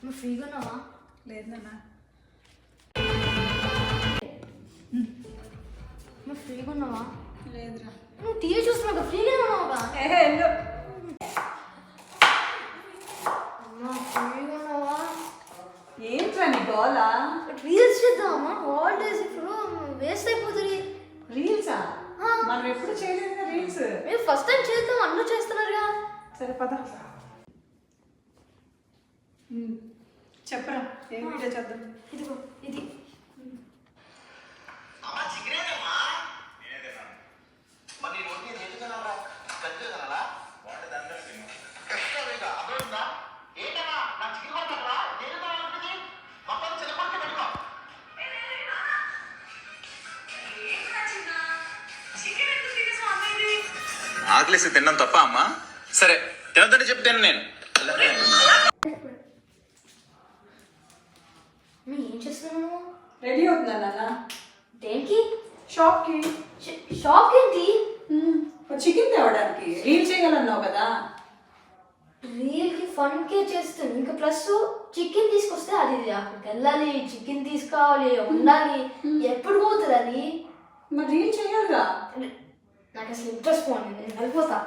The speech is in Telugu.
నువ్వు ఫ్రీగా ఉన్నావా? లేదు నాన్న. నువ్వు ఫ్రీగా ఉన్నావా? లేదురా. నువ్వు టీవీ చూస్తున్నావు కదా, ఫ్రీగా ఉన్నావా? వెళ్ళు. అమ్మా ఫ్రీగా ఉన్నావా? ఏంట్రా నీ గోలా? రీల్స్ చేద్దామా? హాలిడేస్ ఇప్పుడు వేస్ట్ అయిపోతుంది. రీల్సా? మనం ఎప్పుడు చేయలేదు రీల్స్. మేము ఫస్ట్ టైం చేద్దాం, అందరూ చేస్తున్నారుగా. సరే పద. చెప్పరా ఏం వీడియో చేద్దాం? ఇదిగో ఇది. ఆకలిసి తిన్నాం తప్ప అమ్మా. సరే తినొద్దని చెప్తాను నేను. ఏం చేస్తున్నావు? రెడీ అవుతున్నా నాన్న. దేనికి? షాప్కి. షాప్ ఏంటి? చికెన్ తేవడానికి. రీల్ చేయగలన్నావు కదా. రీల్కి ఫన్కే చేస్తాను, ఇంకా ప్లస్ చికెన్ తీసుకొస్తే అది అక్కడికి వెళ్ళాలి, చికెన్ తీసుకోవాలి, ఉండాలి. ఎప్పుడు పోతుంది అది? మరి రీల్ చేయాలిగా. నాకు అసలు ఇంట్రెస్ట్ పోను, నేను వెళ్ళిపోతా.